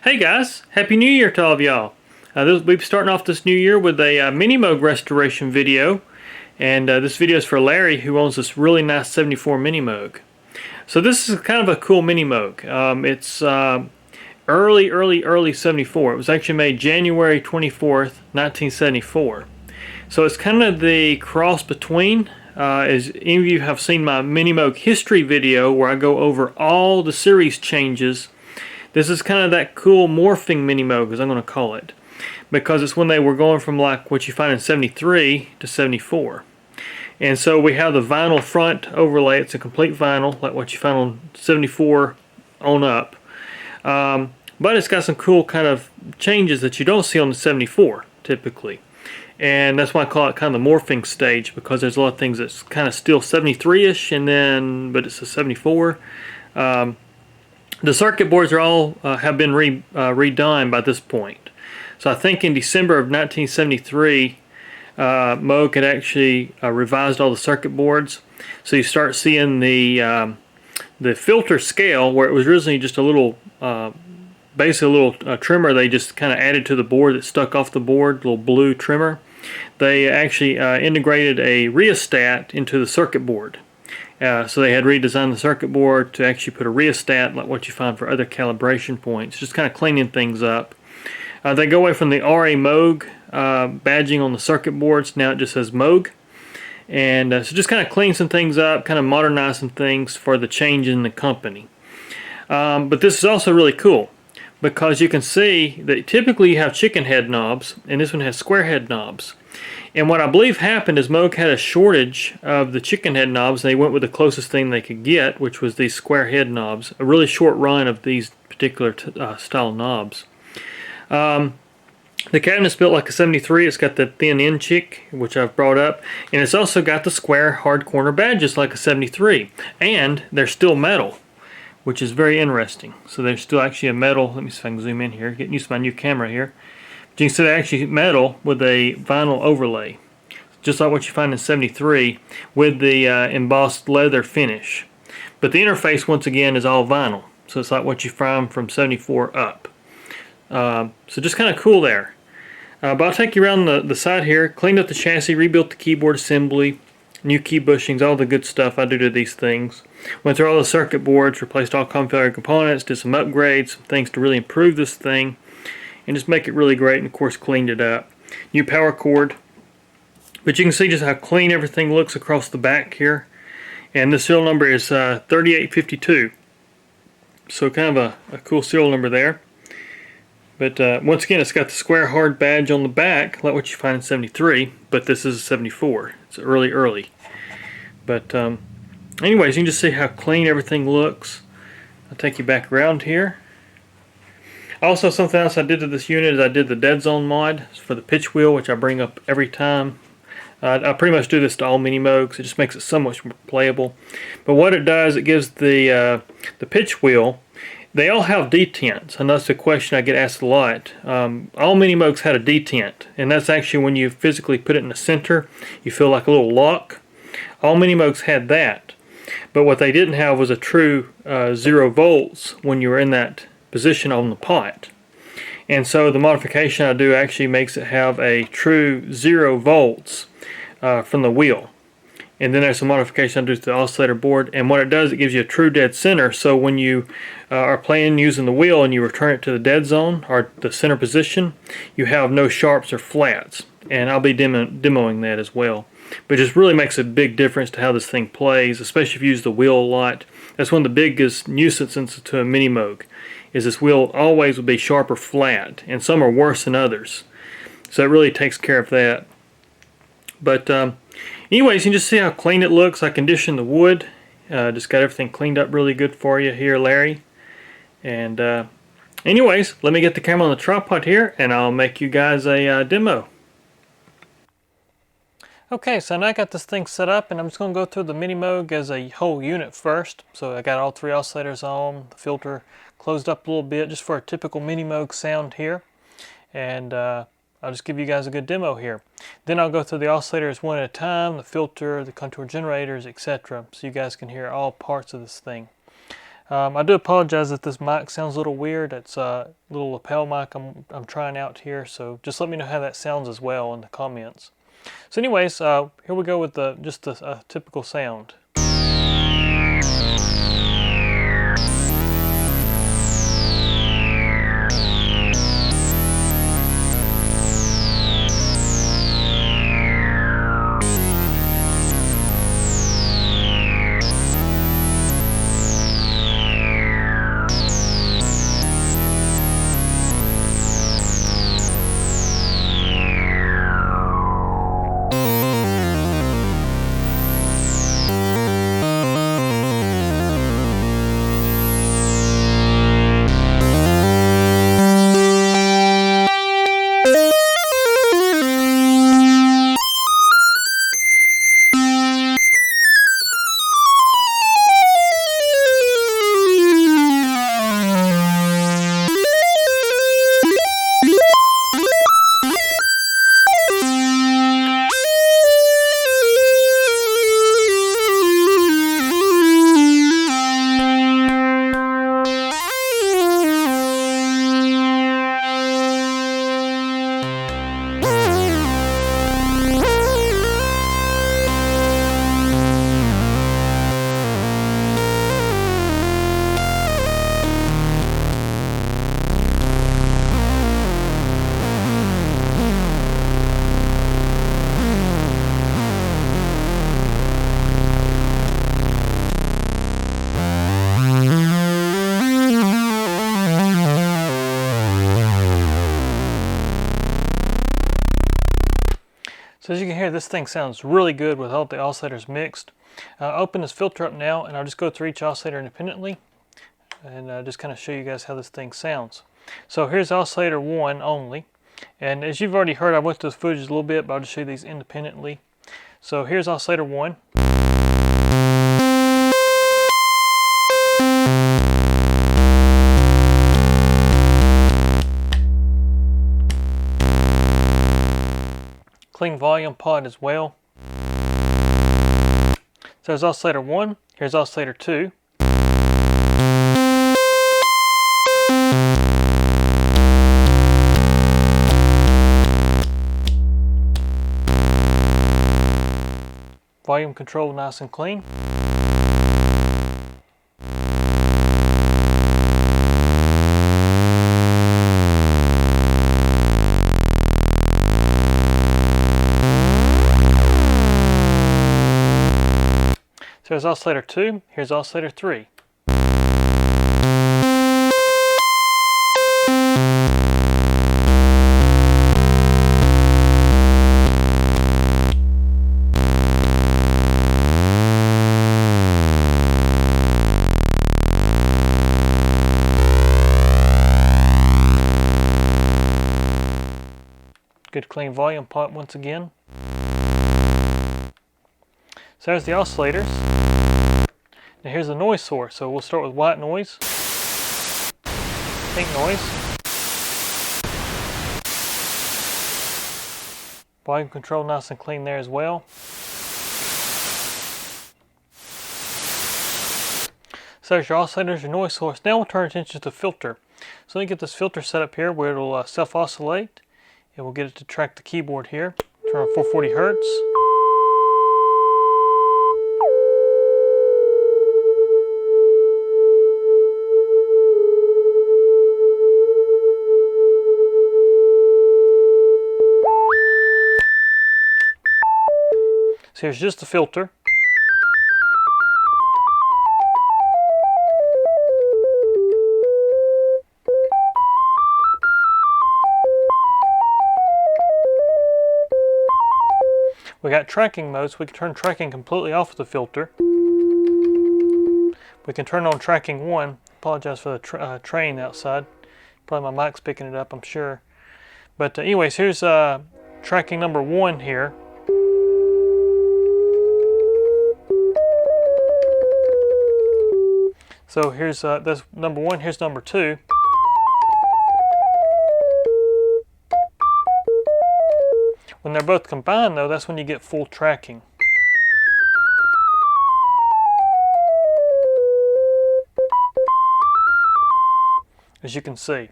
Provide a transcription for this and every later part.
Hey guys, Happy New Year to all of y'all. We're starting off this new year with a Minimoog restoration video. And this video is for Larry, who owns this really nice 74 Minimoog. So this is kind of a cool Minimoog. It's early 74. It was actually made January 24th, 1974. So it's kind of the cross between, as any of you have seen my Minimoog history video where I go over all the series changes. This is kind of that cool morphing Minimoog, as I'm going to call it, because it's when they were going from like what you find in 73 to 74. And so we have the vinyl front overlay. It's a complete vinyl, like what you find on 74 on up. But it's got some cool kind of changes that you don't see on the 74 typically. And that's why I call it kind of the morphing stage, because there's a lot of things that's kind of still 73-ish, and then, but it's a 74. The circuit boards are all have been redone by this point. So I think in December of 1973, Moog had actually revised all the circuit boards. So you start seeing the filter scale, where it was originally just a little, basically a little trimmer they just kind of added to the board that stuck off the board, little blue trimmer. They actually integrated a rheostat into the circuit board. So they had redesigned the circuit board to actually put a rheostat like what you find for other calibration points, just kind of cleaning things up. They go away from the RA Moog badging on the circuit boards. Now it just says Moog. And so just kind of clean some things up, kind of modernize some things for the change in the company. But this is also really cool, because you can see that typically you have chicken head knobs, and this one has square head knobs. And what I believe happened is Moog had a shortage of the chicken head knobs, and they went with the closest thing they could get, which was these square head knobs. A really short run of these particular style knobs. The cabinet's built like a 73. It's got the thin end chick, which I've brought up, and it's also got the square hard corner badges like a 73. And they're still metal, which is very interesting. So there's still actually a metal. Let me see if I can zoom in here. Getting used to my new camera here. But you can see they're actually metal with a vinyl overlay, just like what you find in 73 with the embossed leather finish. But the interface, once again, is all vinyl. So it's like what you find from 74 up. So just kind of cool there. But I'll take you around the side here. Cleaned up the chassis, rebuilt the keyboard assembly, new key bushings, all the good stuff I do to these things. Went through all the circuit boards, replaced all common failure components, did some upgrades, some things to really improve this thing and just make it really great, and of course cleaned it up. New power cord. But you can see just how clean everything looks across the back here. And the serial number is 3852. So kind of a cool serial number there. But once again, it's got the square hard badge on the back, like what you find in 73, but this is 74. It's early. But anyways, you can just see how clean everything looks. I'll take you back around here. Also, something else I did to this unit is I did the dead zone mod for the pitch wheel, which I bring up every time. I pretty much do this to all Minimoogs. It just makes it so much more playable. But what it does, it gives the pitch wheel. They all have detents, and that's a question I get asked a lot. All Minimoogs had a detent, and that's actually when you physically put it in the center, you feel like a little lock. All Minimoogs had that, but what they didn't have was a true 0 volts when you were in that position on the pot. And so the modification I do actually makes it have a true 0 volts from the wheel. And then there's some modification I do to the oscillator board, and what it does, it gives you a true dead center. So when you are playing using the wheel and you return it to the dead zone or the center position, you have no sharps or flats. And I'll be demoing that as well. But it just really makes a big difference to how this thing plays, especially if you use the wheel a lot. That's one of the biggest nuisances to a Minimoog, is this wheel always will be sharp or flat, and some are worse than others. So it really takes care of that. But anyways, you can just see how clean it looks. I conditioned the wood. Just got everything cleaned up really good for you here, Larry. And anyways, let me get the camera on the tripod here, and I'll make you guys a demo. Okay, so now I got this thing set up, and I'm just going to go through the Minimoog as a whole unit first. So I got all 3 oscillators on, the filter closed up a little bit just for a typical Minimoog sound here. And I'll just give you guys a good demo here. Then I'll go through the oscillators one at a time, the filter, the contour generators, etc. So you guys can hear all parts of this thing. I do apologize if this mic sounds a little weird. It's a little lapel mic I'm trying out here, so just let me know how that sounds as well in the comments. So anyways, here we go with just a typical sound. So as you can hear, this thing sounds really good with all the oscillators mixed. I'll open this filter up now, and I'll just go through each oscillator independently and just kind of show you guys how this thing sounds. So here's oscillator 1 only, and as you've already heard, I went through the footage a little bit, but I'll just show you these independently. So here's oscillator 1. Clean volume pot as well. So there's oscillator 1, here's oscillator 2. Volume control nice and clean. So here's oscillator 2, here's oscillator 3. Good clean volume pot once again. So there's the oscillators. Now here's the noise source. So we'll start with white noise, pink noise, volume control nice and clean there as well. So there's your oscillators, your noise source. Now we'll turn attention to the filter. So let me get this filter set up here where it'll self-oscillate, and we'll get it to track the keyboard here. Turn on 440 Hertz. So here's just the filter. We got tracking mode, so we can turn tracking completely off of the filter. We can turn on tracking 1. Apologize for the train outside. Probably my mic's picking it up, I'm sure. But anyways, here's tracking number 1 here. So here's that's number 1, here's number 2. When they're both combined though, that's when you get full tracking. as you can see.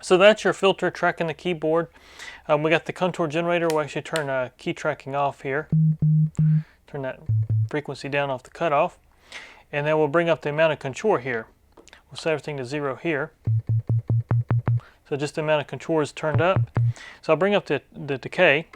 So that's your filter tracking the keyboard. We got the contour generator. We'll actually turn key tracking off here. Turn that frequency down off the cutoff. And then we'll bring up the amount of contour here. We'll set everything to 0 here. So just the amount of contour is turned up. So I'll bring up the decay.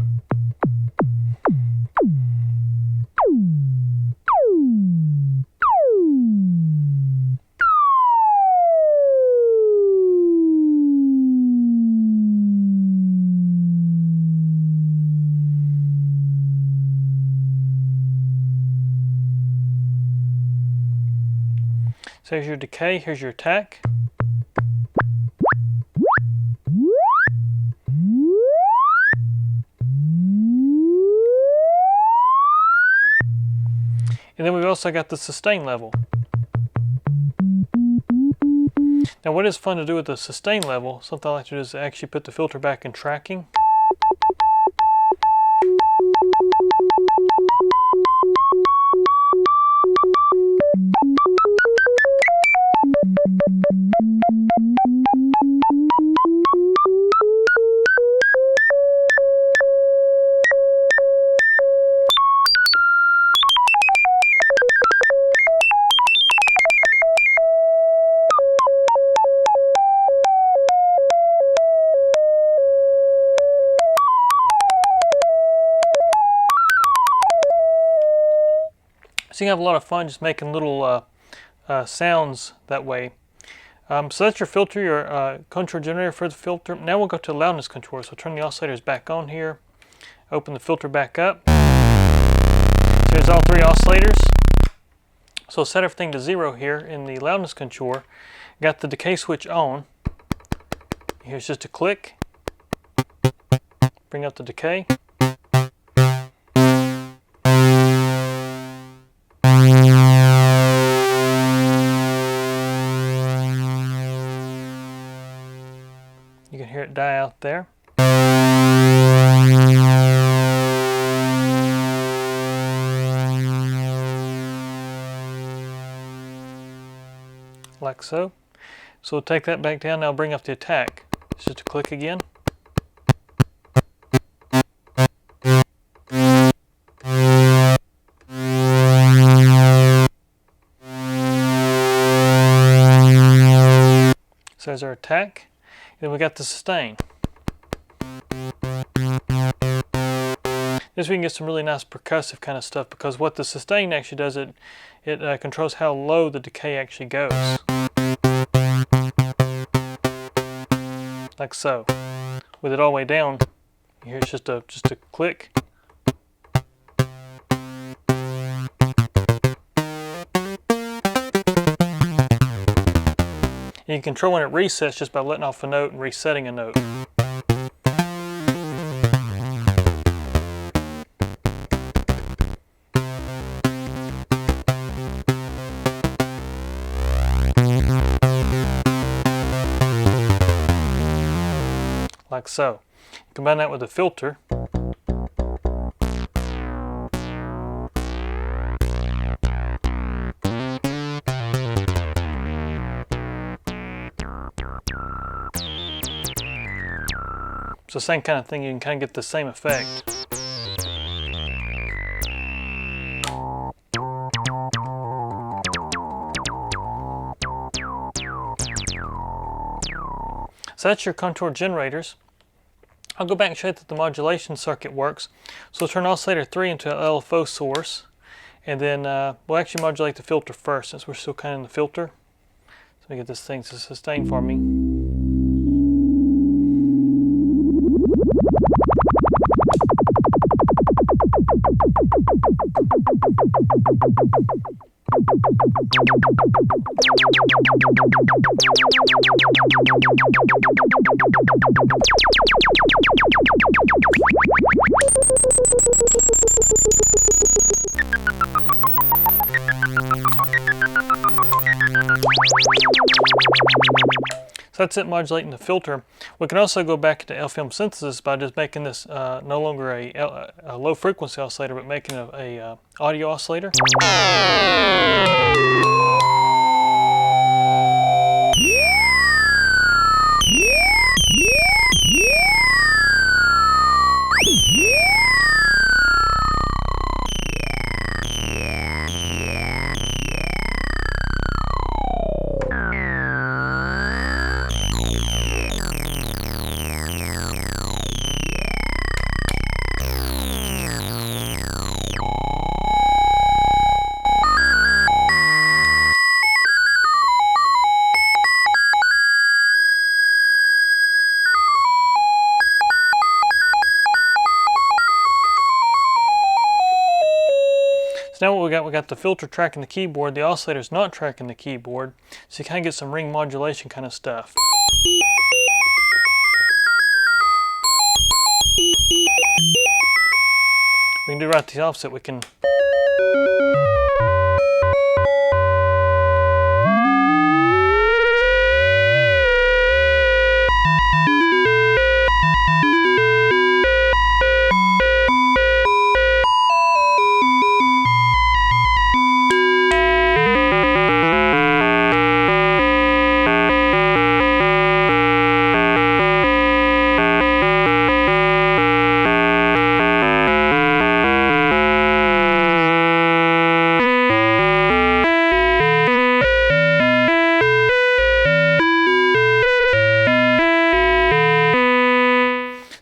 So here's your decay, here's your attack. And then we've also got the sustain level. Now what is fun to do with the sustain level, something I like to do is actually put the filter back in tracking. So you can have a lot of fun just making little sounds that way. So that's your filter, your contour generator for the filter. Now we'll go to loudness control. So turn the oscillators back on here. Open the filter back up. So here's all 3 oscillators. So set everything to 0 here in the loudness control. Got the decay switch on. Here's just a click. Bring up the decay. You can hear it die out there. Like so. So we'll take that back down. Now bring up the attack. It's just a click again. So there's our attack. Then we got the sustain. This we can get some really nice percussive kind of stuff, because what the sustain actually does, it controls how low the decay actually goes. Like so. With it all the way down, here it's just a click. You can control when it resets just by letting off a note and resetting a note. Like so. Combine that with the filter. So same kind of thing, you can kind of get the same effect. So that's your contour generators. I'll go back and show you that the modulation circuit works. So we'll turn oscillator 3 into an LFO source, and then we'll actually modulate the filter first, since we're still kind of in the filter. So let me get this thing to sustain for me. So that's it modulating the filter. We can also go back to film synthesis by just making this no longer a low frequency oscillator, but making a audio oscillator. So now what we got the filter tracking the keyboard, the oscillator's not tracking the keyboard, so you kind of get some ring modulation kind of stuff. We can do right the opposite. We can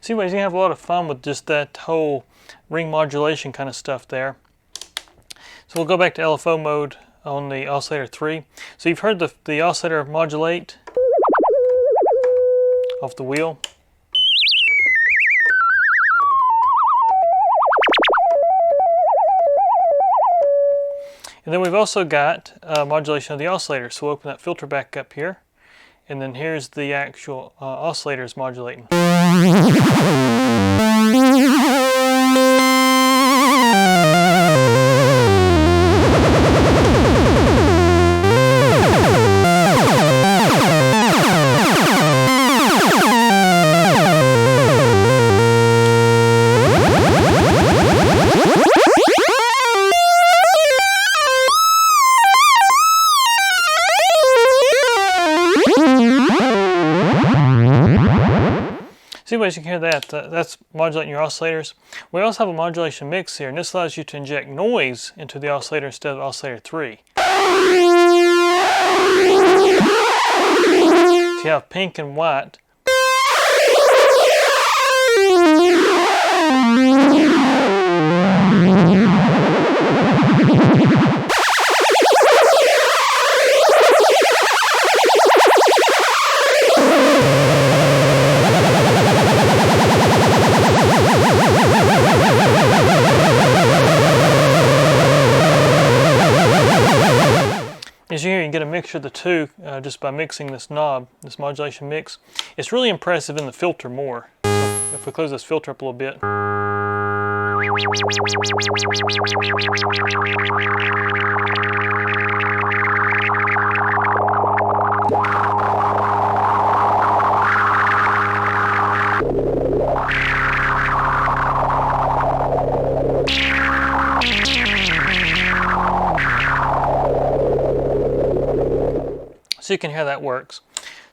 so anyways, you can have a lot of fun with just that whole ring modulation kind of stuff there. So we'll go back to LFO mode on the Oscillator 3. So you've heard the oscillator modulate off the wheel. And then we've also got modulation of the oscillator. So we'll open that filter back up here. And then here's the actual oscillators modulating. So anyways, you can hear that. That's modulating your oscillators. We also have a modulation mix here, and this allows you to inject noise into the oscillator instead of Oscillator 3. So you have pink and white. As you hear, you can get a mixture of the two just by mixing this knob, this modulation mix. It's really impressive in the filter more. So if we close this filter up a little bit. So you can hear that works.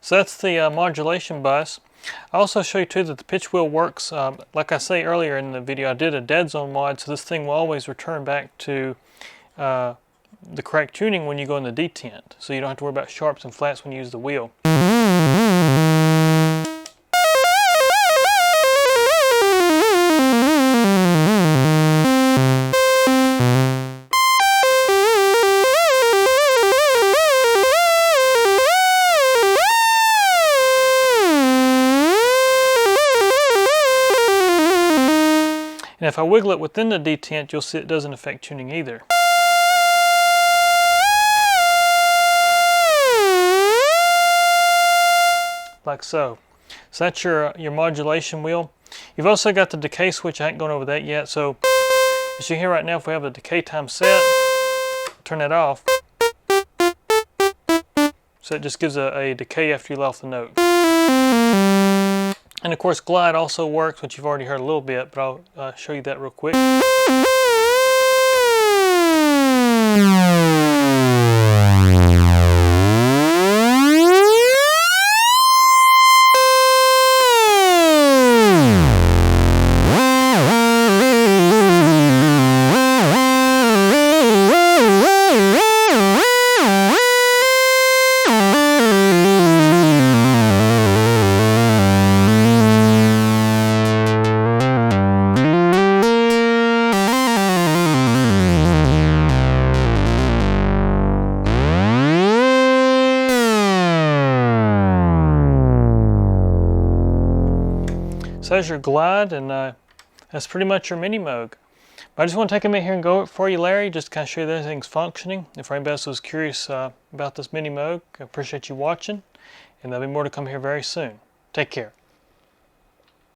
So that's the modulation bus. I also show you too that the pitch wheel works. Like I say earlier in the video, I did a dead zone mod, so this thing will always return back to the correct tuning when you go in the detent. So you don't have to worry about sharps and flats when you use the wheel. And if I wiggle it within the detent, you'll see it doesn't affect tuning either. Like so. So that's your modulation wheel. You've also got the decay switch. I ain't going over that yet. So as you hear right now, if we have the decay time set, turn that off. So it just gives a decay after you let off the note. And of course glide also works, which you've already heard a little bit, but I'll show you that real quick. So there's your glide, and that's pretty much your Minimoog. But I just want to take a minute here and go over it for you, Larry, just to kind of show you that everything's functioning. If anybody else was curious about this Minimoog, I appreciate you watching, and there'll be more to come here very soon. Take care.